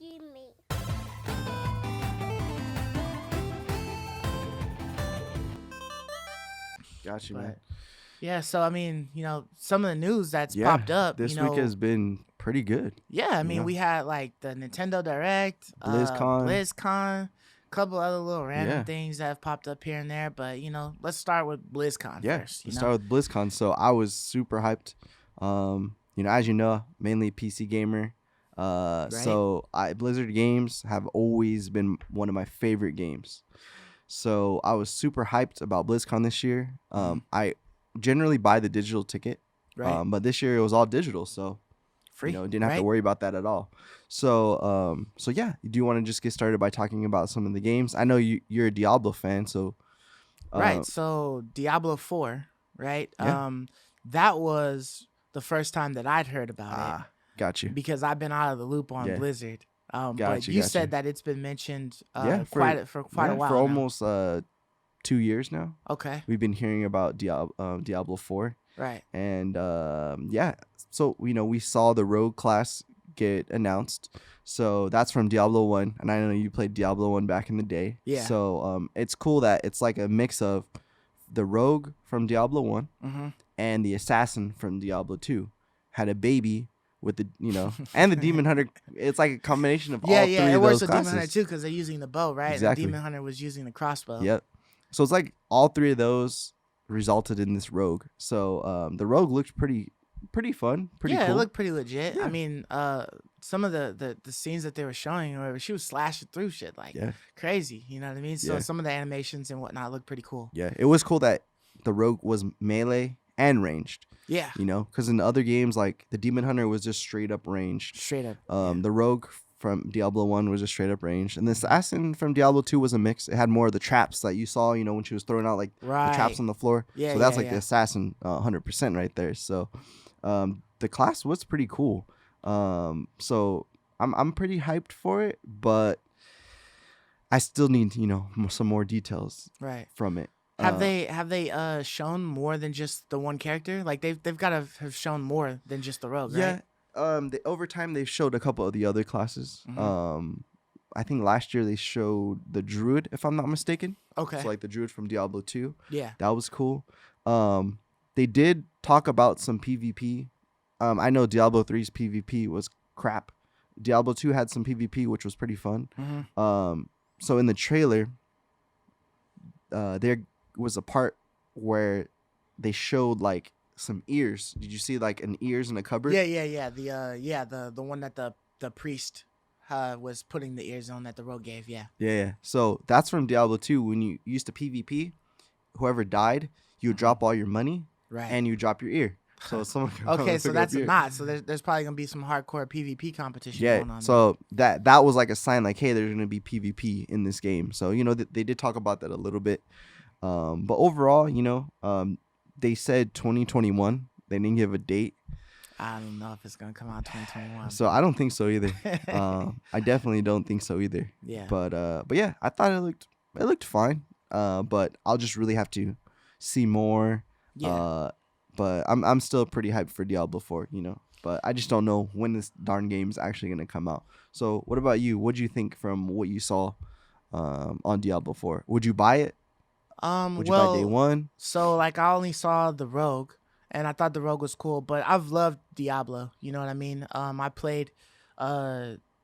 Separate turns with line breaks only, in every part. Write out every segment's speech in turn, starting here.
me.
Got you, man.
But yeah, so I mean, some of the news that's
Yeah,
popped up.
this week has been pretty good.
Yeah, I mean, we had like the Nintendo Direct, BlizzCon, a couple other little random things that have popped up here and there. But let's start with BlizzCon first.
Let's start with BlizzCon. So I was super hyped. As you know, mainly PC gamer. So Blizzard games have always been one of my favorite games. So I was super hyped about BlizzCon this year. I generally buy the digital ticket, but this year it was all digital, so
free.
Didn't have to worry about that at all. So yeah. Do you want to just get started by talking about some of the games? I know you're a Diablo fan, so
right. So Diablo 4, right?
Yeah.
That was the first time that I'd heard about it.
Got you.
Because I've been out of the loop on Blizzard. But
you
said that it's been mentioned
for
quite a while
for
now.
almost 2 years now.
Okay.
We've been hearing about Diablo 4.
Right.
And so we saw the Rogue class get announced. So that's from Diablo 1, and I know you played Diablo 1 back in the day.
Yeah.
So it's cool that it's like a mix of the Rogue from Diablo 1 and the Assassin from Diablo 2 had a baby with the and the Demon Hunter. It's like a combination of all three of those classes.
Yeah, it works with Demon Hunter too because they're using the bow, right?
Exactly.
And the Demon Hunter was using the crossbow.
Yep. So it's like all three of those resulted in this Rogue. So the Rogue looked pretty fun, pretty cool.
It looked pretty legit.
Yeah.
I mean, some of the scenes that they were showing, where she was slashing through shit like crazy. You know what I mean? So some of the animations and whatnot looked pretty cool.
Yeah, it was cool that the Rogue was melee and ranged.
Yeah.
Because in the other games, like the Demon Hunter was just straight up ranged.
Straight up.
The Rogue from Diablo 1 was just straight up ranged. And the Assassin from Diablo 2 was a mix. It had more of the traps that you saw, when she was throwing out like the traps on the floor.
Yeah,
so that's the Assassin 100% right there. So the class was pretty cool. So I'm pretty hyped for it, but I still need, some more details from it.
Have they shown more than just the one character? Like they've got to have shown more than just the Rogue, right?
Yeah. Over time they showed a couple of the other classes. I think last year they showed the Druid, if I'm not mistaken.
Okay.
So like the Druid from Diablo 2.
Yeah.
That was cool. They did talk about some PvP. I know Diablo 3's PvP was crap. Diablo 2 had some PvP, which was pretty fun. So in the trailer, there was a part where they showed like some ears. Did you see like an ears in a cupboard?
Yeah. The one that the priest was putting the ears on that the Rogue gave.
Yeah. So that's from Diablo 2. When you used to PvP, whoever died, you would drop all your money, and you drop your ear. So someone can
okay, so that's a knot. So there's probably gonna be some hardcore PvP competition going on.
So that was like a sign, like, hey, there's gonna be PvP in this game. So they did talk about that a little bit. But overall, they said 2021. They didn't give a date.
I don't know if it's gonna come out 2021.
So I don't think so either. I definitely don't think so either.
Yeah.
But yeah, I thought it looked fine. But I'll just really have to see more.
Yeah.
But I'm still pretty hyped for Diablo 4. But I just don't know when this darn game is actually gonna come out. So what about you? What do you think from what you saw on Diablo 4? Would you buy it? Would you buy day one?
So like I only saw the Rogue, and I thought the Rogue was cool, but I've loved Diablo. You know what I mean? I played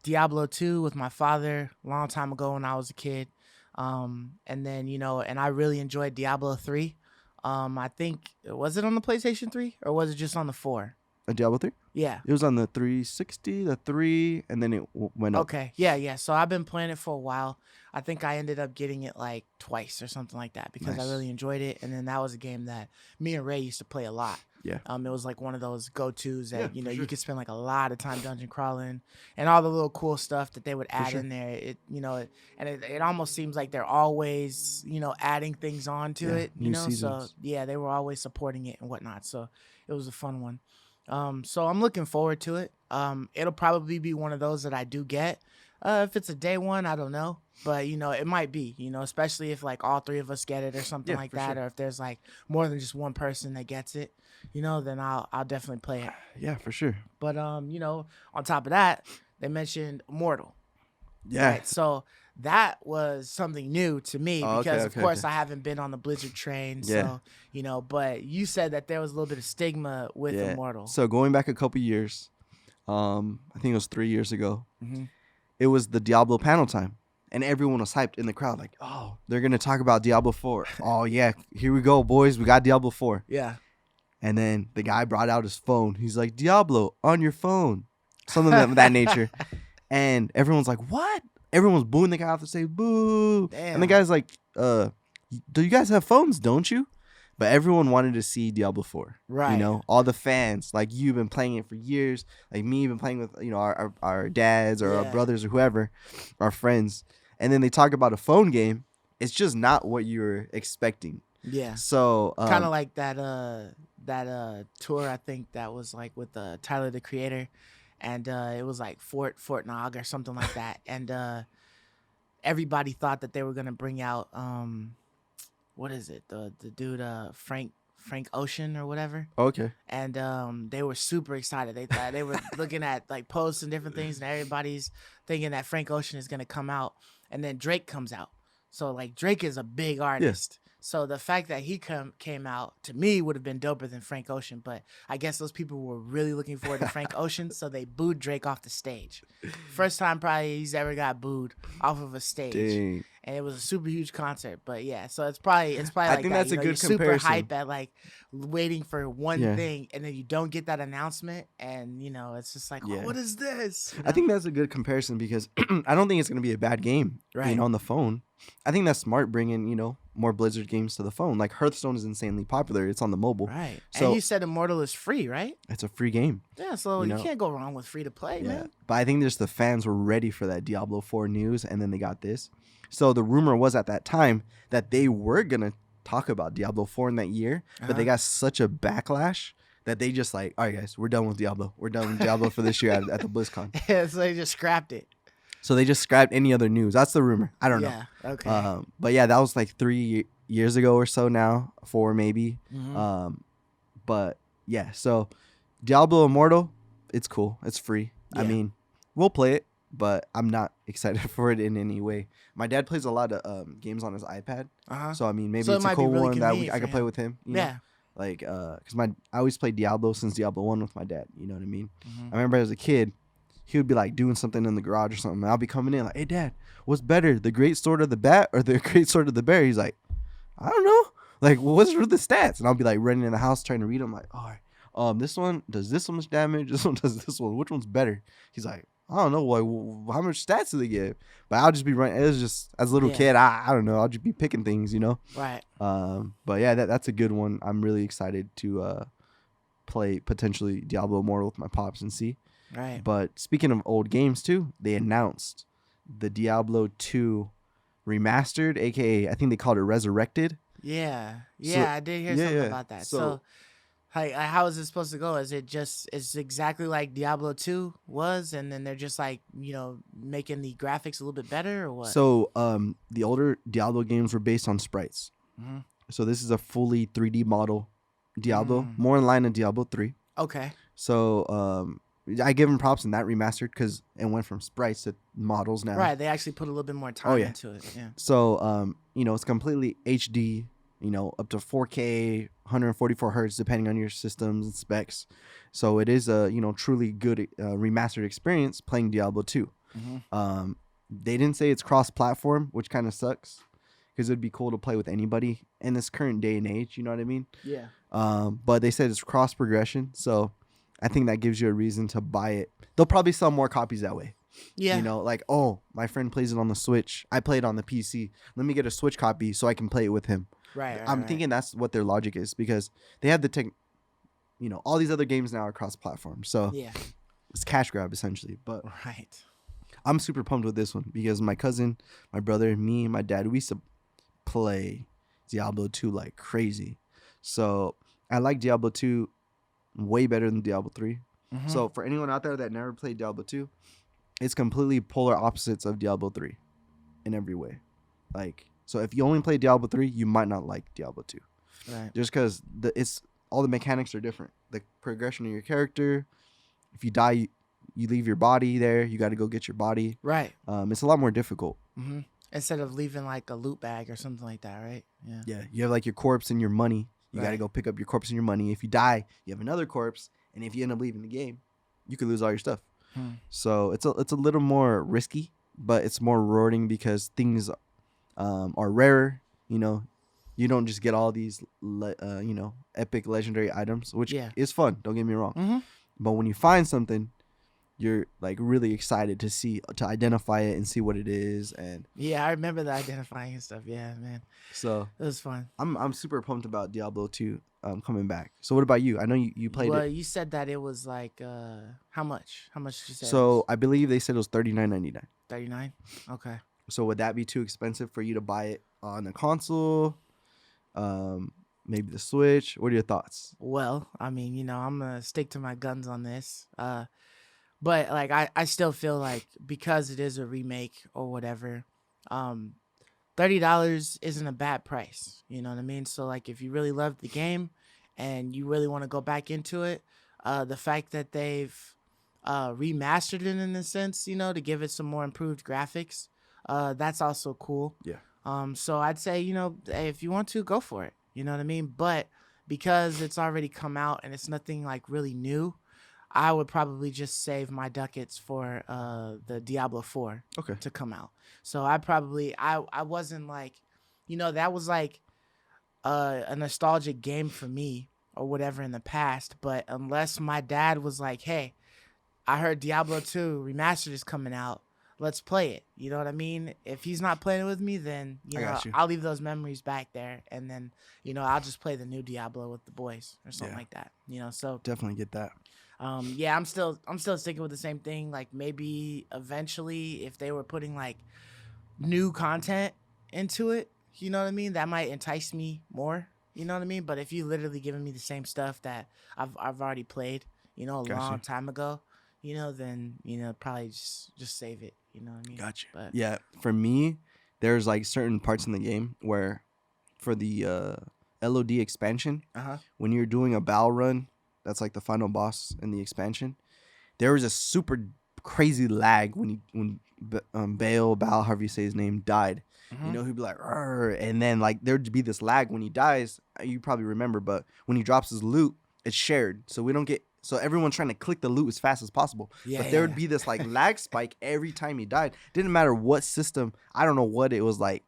Diablo 2 with my father a long time ago when I was a kid. And then and I really enjoyed Diablo 3. I think was it on the PlayStation 3 or was it just on the 4?
Diablo 3?
Yeah.
It was on the 360, the 3, and then it went up.
Okay. Yeah. So I've been playing it for a while. I think I ended up getting it like twice or something like that because I really enjoyed it. And then that was a game that me and Ray used to play a lot.
Yeah.
It was like one of those go-tos that, you could spend like a lot of time dungeon crawling and all the little cool stuff that they would add in there. It almost seems like they're always, adding things on to it,
seasons.
So yeah, they were always supporting it and whatnot. So it was a fun one. So I'm looking forward to it. It'll probably be one of those that I do get. If it's a day one, I don't know. But, it might be, especially if like all three of us get it or something like that. Sure. Or if there's like more than just one person that gets it, then I'll definitely play it.
Yeah, for sure.
But, on top of that, they mentioned Immortal.
Yeah.
Right. So that was something new to me
Oh, okay,
because, of
okay,
course,
okay.
I haven't been on the Blizzard train.
Yeah.
So, but you said that there was a little bit of stigma with
Yeah.
Immortal.
So going back a couple years, I think it was 3 years ago.
Mm-hmm.
It was the Diablo panel time, and everyone was hyped in the crowd, like, "Oh, they're gonna talk about Diablo 4. Oh yeah, here we go, boys. We got Diablo 4."
Yeah.
And then the guy brought out his phone. He's like, "Diablo on your phone," something of that nature. And everyone's like, "What?" Everyone's booing the guy off the stage, "Boo!"
Damn.
And the guy's like, "Do you guys have phones? Don't you?" But everyone wanted to see Diablo 4.
Right.
All the fans, like you've been playing it for years, like me, been playing with, our dads or our brothers or whoever, our friends. And then they talk about a phone game. It's just not what you're expecting.
Yeah.
So
kind of like that tour, I think that was like with Tyler the Creator, and it was like Fort Nog or something like that. And everybody thought that they were gonna bring out what is it? The dude Frank Ocean or whatever.
Okay.
And they were super excited. They thought they were looking at like posts and different things, and everybody's thinking that Frank Ocean is gonna come out, and then Drake comes out. So like Drake is a big artist. So the fact that he came out to me would have been doper than Frank Ocean, but I guess those people were really looking forward to Frank Ocean, so they booed Drake off the stage. First time probably he's ever got booed off of a stage.
Dang.
And it was a super huge concert. But yeah, so it's probably
I
like
think
that.
that's a good
you're super
comparison.
hype at like waiting for one thing, and then you don't get that announcement, and it's just like, oh, what is this?
I think that's a good comparison because I don't think it's gonna be a bad game,
Right.
on the phone. I think that's smart bringing, more Blizzard games to the phone. Like Hearthstone is insanely popular. It's on the mobile.
Right.
So
and you said Immortal is free, right?
it's a free game.
Yeah, so you can't go wrong with free to play, man.
But I think just the fans were ready for that Diablo 4 news, and then they got this. So the rumor was at that time that they were gonna talk about Diablo 4 in that year, but they got such a backlash that they just like, all right, guys, we're done with Diablo. We're done with Diablo for this year at the BlizzCon.
Yeah, so they just scrapped it.
So they just scrapped any other news. That's the rumor. I don't know.
Yeah, okay.
But yeah, that was like 3 years ago or so now, 4 maybe.
Mhm.
But yeah, so Diablo Immortal, it's cool. It's free. I
Yeah.
mean, we'll play it, but I'm not excited for it in any way. My dad plays a lot of games on his iPad, so I mean, maybe
So it
it's a
might be
cool
really
one that
convenient
I
for
can play
him.
with him. You know?
Yeah.
Like, cause I always played Diablo since Diablo 1 with my dad. You know what I mean?
Mhm.
I remember as a kid, he would be like doing something in the garage or something. And I'll be coming in like, "Hey, Dad, what's better, the Great Sword of the Bat or the Great Sword of the Bear?" He's like, "I don't know. Like, what's with the stats?" And I'll be like running in the house trying to read them. Like, all right, this one does this much damage. This one does this one. Which one's better? He's like, I don't know. Like, how much stats do they give? But I'll just be running. It was just as a little kid. I don't know. I'll just be picking things,
Right.
But yeah, that's a good one. I'm really excited to play potentially Diablo Immortal with my pops and see.
Right.
But speaking of old games too, they announced the Diablo 2 Remastered, aka I think they called it Resurrected.
Yeah.
So-
Yeah, I did hear something
yeah.
about that.
So-
So, how is it supposed to go? Is it exactly like Diablo 2 was, and then they're just like, making the graphics a little bit better, or what?
So the older Diablo games were based on sprites.
Mhm.
So this is a fully 3D model Diablo,
Mm.
more in line with Diablo 3.
Okay.
So I give them props in that remastered because it went from sprites to models now.
Right. They actually put a little bit more time
yeah.
into it. Yeah.
So it's completely HD, up to 4K, 144 hertz depending on your systems and specs. So it is a truly good remastered experience playing Diablo 2.
Mhm.
They didn't say it's cross-platform, which kind of sucks because it'd be cool to play with anybody in this current day and age. You know what I mean?
Yeah.
But they said it's cross progression, so I think that gives you a reason to buy it. They'll probably sell more copies that way.
Yeah.
Like, oh, my friend plays it on the Switch. I play it on the PC. Let me get a Switch copy so I can play it with him.
Right.
I'm thinking that's what their logic is because they have the tech. All these other games now are cross-platform, so
Yeah.
it's cash grab essentially. But
Right.
I'm super pumped with this one because my cousin, my brother, me, and my dad, we used to play Diablo 2 like crazy. So I like Diablo 2 way better than Diablo 3.
Mhm.
So for anyone out there that never played Diablo 2, it's completely polar opposites of Diablo 3 in every way. So if you only play Diablo 3, you might not like Diablo 2.
Right.
Just because all the mechanics are different. The progression of your character, if you die, you leave your body there. You got to go get your body.
Right.
It's a lot more difficult.
Mm-hmm. Instead of leaving like a loot bag or something like that, right? Yeah.
Yeah, you have like your corpse and your money. You got to
Right.
go pick up your corpse and your money. If you die, you have another corpse, and if you end up leaving the game, you could lose all your stuff. So it's a little more risky, but it's more rewarding because things are rarer. You don't just get all these epic legendary items, which is fun. Don't get me wrong.
Mm-hmm.
But when you find something, you're like really excited to identify it and see what it is. And
yeah, I remember the identifying and stuff. Yeah, man.
So
it was fun.
I'm super pumped about Diablo 2 coming back. So what about you? I know you played it.
Well, you said that it was like how much? How much did you say?
So I believe they said it was $39.99.
39. Okay.
So would that be too expensive for you to buy it on a console? Maybe the Switch. What are your thoughts?
Well, I mean, I'm gonna stick to my guns on this. But like I still feel like because it is a remake or whatever, $30 isn't a bad price. You know what I mean? So like if you really love the game and you really want to go back into it, the fact that they've remastered it in a sense, to give it some more improved graphics, that's also cool.
Yeah.
So I'd say, hey, if you want to, go for it. You know what I mean? But because it's already come out and it's nothing like really new, I would probably just save my ducats for the Diablo 4 to come out. So I wasn't like, that was like a nostalgic game for me or whatever in the past. But unless my dad was like, hey, I heard Diablo 2 Remastered is coming out, let's play it. You know what I mean? If he's not playing with me, then I'll leave those memories back there, and then I'll just play the new Diablo with the boys or something like that. So
definitely get that.
Yeah, I'm still sticking with the same thing. Like maybe eventually, if they were putting like new content into it, you know what I mean, that might entice me more. You know what I mean? But if you literally giving me the same stuff that I've already played, a long time ago, then probably just save it. You know what I mean?
Gotcha.
But
yeah, for me, there's like certain parts in the game where, for the LOD expansion, when you're doing a battle run, that's like the final boss in the expansion, there was a super crazy lag when Baal, however you say his name, died. He'd be like, "Arr," and then like there'd be this lag when he dies. You probably remember, but when he drops his loot, it's shared, so we don't get. So everyone's trying to click the loot as fast as possible. But there would be this like lag spike every time he died. Didn't matter what system. I don't know what it was like.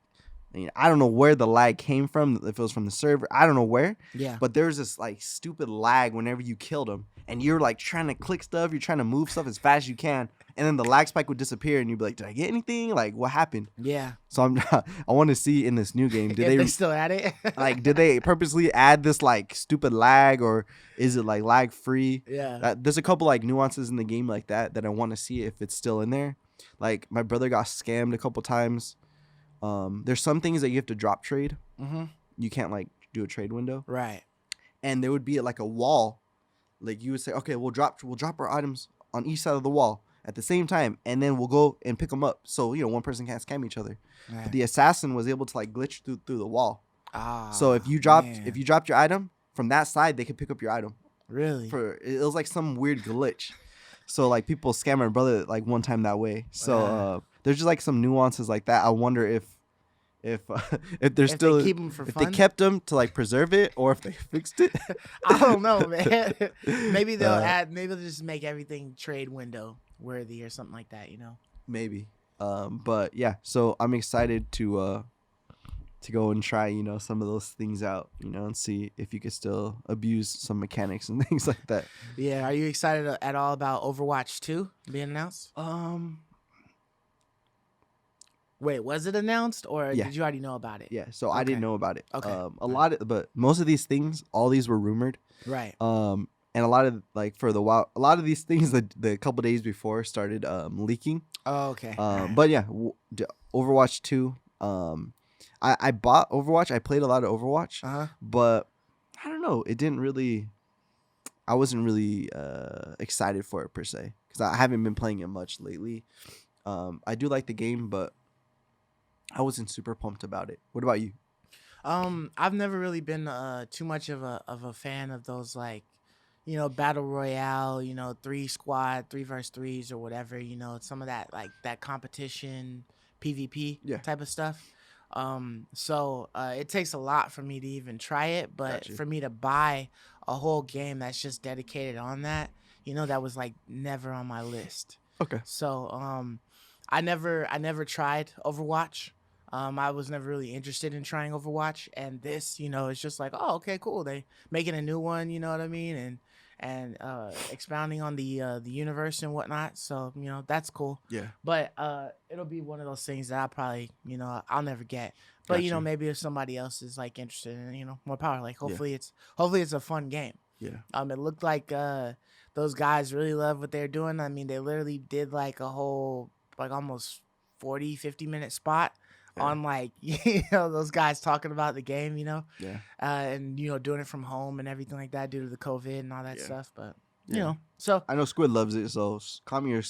I don't know where the lag came from. If it was from the server, I don't know where.
Yeah.
But there's this like stupid lag whenever you killed him, and you're like trying to click stuff. You're trying to move stuff as fast as you can, and then the lag spike would disappear, and you'd be like, "Did I get anything? Like, what happened?"
Yeah.
So I want to see in this new game, did
they still at it?
like, did they purposely add this like stupid lag, or is it like lag free?
Yeah.
There's a couple like nuances in the game like that I want to see if it's still in there. Like my brother got scammed a couple times. There's some things that you have to drop trade. You can't like do a trade window.
Right.
And there would be like a wall. Like you would say, okay, we'll drop our items on each side of the wall at the same time, and then we'll go and pick them up. So one person can't scam each other. Right. But the assassin was able to like glitch through the wall. So if you dropped your item from that side, they could pick up your item.
Really?
It was like some weird glitch. So like people scam my brother like one time that way. So there's just like some nuances like that. I wonder if they're still
they keep them for fun?
They kept them to like preserve it, or if they fixed it.
I don't know, man. Maybe they'll maybe they'll just make everything trade window worthy or something like that.
Maybe. But yeah. So I'm excited to go and try some of those things out, and see if you could still abuse some mechanics and things like that.
Yeah. Are you excited at all about Overwatch 2 being announced? Wait, was it announced, or did you already know about it?
Yeah, so I didn't know about it.
Okay.
But most of these things, all these were rumored.
Right.
And a lot of like for the while, a lot of these things the couple days before started leaking.
Oh, okay.
But yeah, Overwatch 2. I bought Overwatch. I played a lot of Overwatch. But I don't know. It didn't really. I wasn't really excited for it per se, because I haven't been playing it much lately. I do like the game, but I wasn't super pumped about it. What about you?
I've never really been too much of a fan of those like, battle royale, 3 squad, 3 versus 3s or whatever, some of that like that competition PvP
Yeah.
type of stuff. So it takes a lot for me to even try it, but
Gotcha.
for me to buy a whole game that's just dedicated on that, that was like never on my list.
Okay.
So I never tried Overwatch. I was never really interested in trying Overwatch, and this, it's just like, oh, okay, cool. They making a new one, you know what I mean, and expounding on the universe and whatnot. So that's cool.
Yeah.
But it'll be one of those things that I probably, I'll never get. But
Gotcha.
maybe if somebody else is like interested in, more power. Like
Yeah.
hopefully it's a fun game.
Yeah.
It looked like those guys really love what they're doing. I mean, they literally did like a whole like almost 40-50 minute spot on like those guys talking about the game,
Yeah.
and doing it from home and everything like that due to the COVID and all that stuff. But
Yeah.
so
I know Squid loves it, so comment your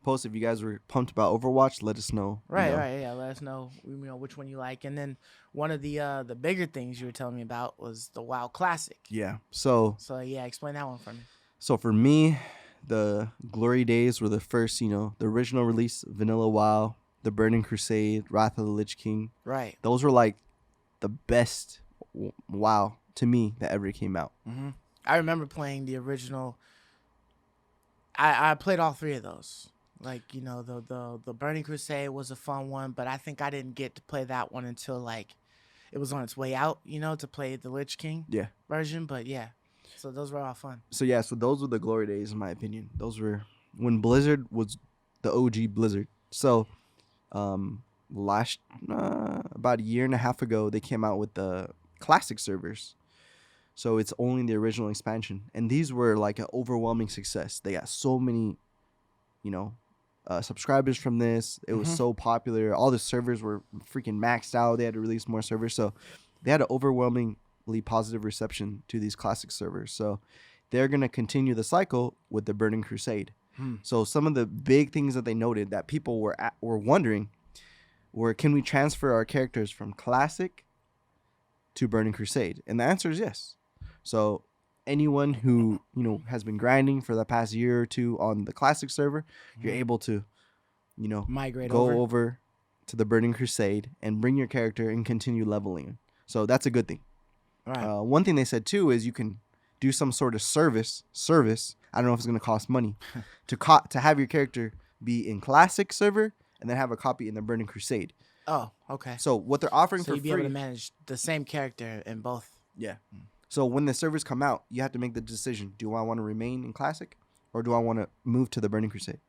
post if you guys were pumped about Overwatch. Let us know.
right, yeah, let us know which one you like. And then one of the bigger things you were telling me about was the WoW Classic.
Yeah. So
yeah, explain that one for me.
So for me, the glory days were the first, the original release, Vanilla WoW, the Burning Crusade, Wrath of the Lich King.
Right.
Those were like the best WoW to me that ever came out.
Mm-hmm. I remember playing the original. I played all three of those. Like, the Burning Crusade was a fun one, but I think I didn't get to play that one until like it was on its way out, to play the Lich King version. But yeah. So those were all fun.
So those were the glory days in my opinion. Those were when Blizzard was the OG Blizzard. So about a year and a half ago, they came out with the classic servers. So it's only the original expansion, and these were like an overwhelming success. They got so many, subscribers from this. It was so popular. All the servers were freaking maxed out. They had to release more servers, so they had an overwhelmingly positive reception to these classic servers. So they're gonna continue the cycle with the Burning Crusade. So some of the big things that they noted that people were wondering were, can we transfer our characters from classic to Burning Crusade? And the answer is yes. So anyone who has been grinding for the past year or two on the classic server, you're able to
migrate
over to the Burning Crusade and bring your character and continue leveling. So that's a good thing.
Right.
One thing they said too is you can do some sort of service. I don't know if it's going to cost money to have your character be in classic server and then have a copy in the Burning Crusade.
Oh, okay.
So what they're offering
so
for
you'd be
free,
able to manage the same character in both.
Yeah. So when the servers come out, you have to make the decision: do I want to remain in classic, or do I want to move to the Burning Crusade?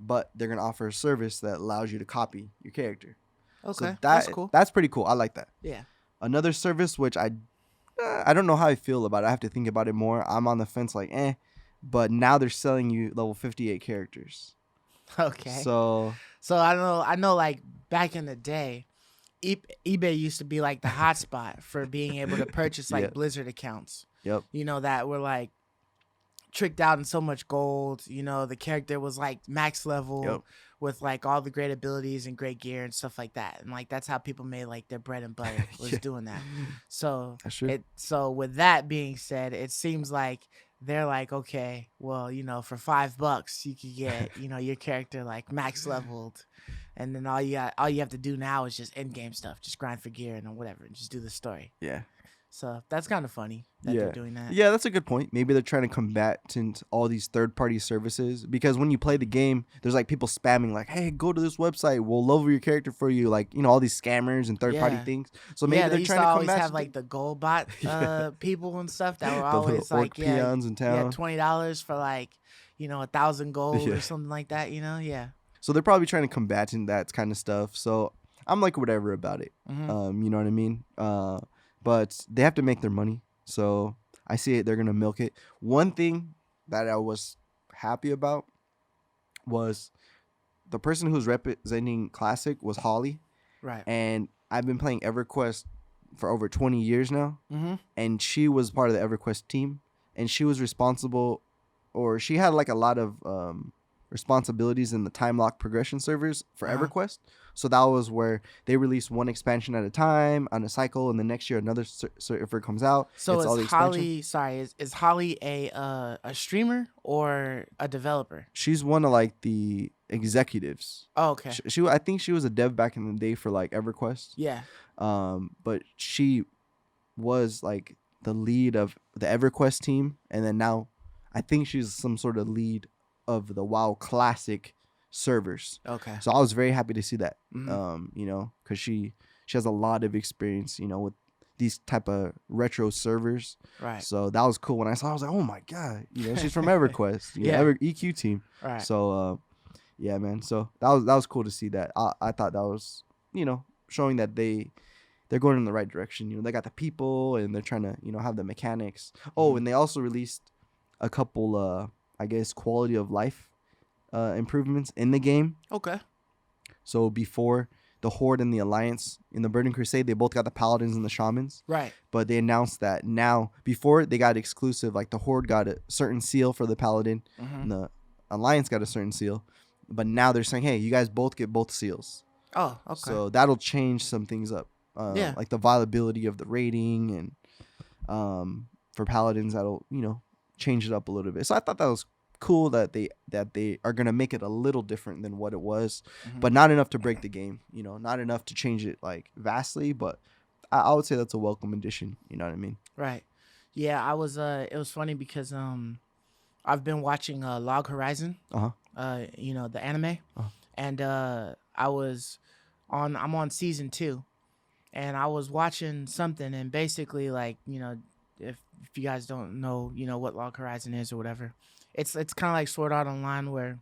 But they're gonna offer a service that allows you to copy your character.
Okay,
so
that's cool.
That's pretty cool. I like that.
Yeah.
Another service which I don't know how I feel about it. I have to think about it more. I'm on the fence, like but now they're selling you level 58 characters.
Okay.
So
I know like back in the day, eBay used to be like the hotspot for being able to purchase like Blizzard accounts.
Yep.
That were like tricked out in so much gold. The character was like max level with like all the great abilities and great gear and stuff like that. And like that's how people made like their bread and butter was doing that. So so with that being said, it seems like they're like, okay, well, for $5 you could get, your character like max leveled, and then all you have to do now is just end game stuff, just grind for gear and whatever, and just do the story.
Yeah.
So that's kind of funny that they're doing that.
Yeah, that's a good point. Maybe they're trying to combat all these third-party services, because when you play the game, there's like people spamming like, "Hey, go to this website. We'll level your character for you." Like, all these scammers and third-party things. So maybe they're trying to
always
combat
have like the gold bot people and stuff that were always like,
peons in town.
$20 for like, 1,000 gold or something like that. Yeah.
So they're probably trying to combat that kind of stuff. So I'm like whatever about it. You know what I mean? But they have to make their money. So I see it. They're going to milk it. One thing that I was happy about was the person who's representing Classic was Holly.
Right.
And I've been playing EverQuest for over 20 years now. And she was part of the EverQuest team. And she was responsible, or she had like a lot of responsibilities in the time lock progression servers for EverQuest. So that was where they released one expansion at a time on a cycle, and the next year another server comes out.
So
it's all the
is Holly? Sorry, is Holly a streamer or a developer?
She's one of like the executives.
Oh, okay.
She I think she was a dev back in the day for like EverQuest.
Yeah.
But she was like the lead of the EverQuest team, and then now I think she's some sort of lead of the WoW Classic servers.
Okay.
So I was very happy to see that.
Mm-hmm.
You know, because she has a lot of experience, you know, with these type of retro servers.
Right.
So that was cool. When I saw, I was like, oh my god, you know, she's from EverQuest,
Yeah.
EQ team.
Right.
So yeah, man. So that was cool to see that. I thought that was, you know, showing that they're going in the right direction. You know, they got the people and they're trying to, you know, have the mechanics. Oh, and they also released a couple I guess quality of life improvements in the game.
Okay.
So before, the Horde and the Alliance in the Burning Crusade, they both got the Paladins and the Shamans.
Right.
But they announced that now, before they got exclusive, like the Horde got a certain seal for the Paladin, and the Alliance got a certain seal. But now they're saying, hey, you guys both get both seals.
Oh, okay.
So that'll change some things up. Like the viability of the rating, and for Paladins, that'll, you know, change it up a little bit. So I thought that was cool that they are gonna make it a little different than what it was, but not enough to break the game. You know, not enough to change it like vastly, but I would say that's a welcome addition. You know what I mean?
Right. Yeah, I was. It was funny because I've been watching Log Horizon. You know, the anime, and I'm on season 2, and I was watching something, and basically, like, you know, if you guys don't know, you know, what Log Horizon is or whatever, it's kind of like Sword Art Online, where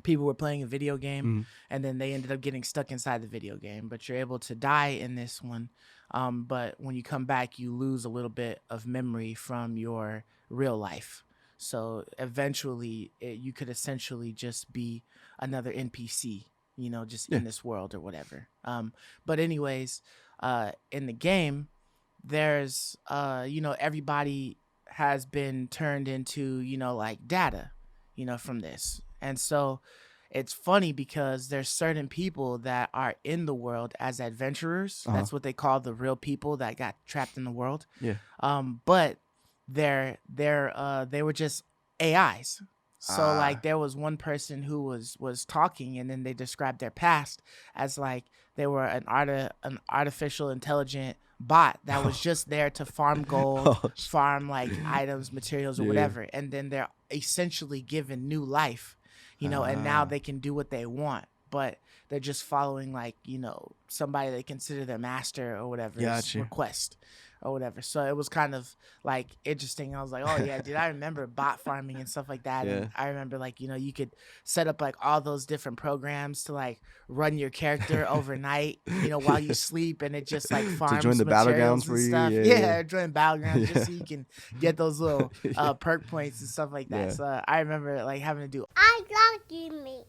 people were playing a video game and then they ended up getting stuck inside the video game, but you're able to die in this one. But when you come back, you lose a little bit of memory from your real life. So eventually you could essentially just be another NPC, you know, just in this world or whatever. But anyways, in the game, there's, you know, everybody has been turned into, you know, like data, you know, from this. And so it's funny because there's certain people that are in the world as adventurers. That's what they call the real people that got trapped in the world. Yeah. But they were just AIs. So like there was one person who was talking, and then they described their past as like they were an artificial intelligent bot that was just there to farm gold, farm like items, materials, or whatever. And then they're essentially given new life, you know, and now they can do what they want, but they're just following, like, you know, somebody they consider their master or whatever's request or whatever. So it was kind of like interesting. I was like, oh yeah, dude, I remember bot farming and stuff like that. And I remember, like, you know, you could set up like all those different programs to like run your character overnight, you know, while you sleep, and it just like farms to join the battlegrounds for you. Stuff. Yeah, join battlegrounds just so you can get those little perk points and stuff like that. So I remember like having to do.
I love you, me.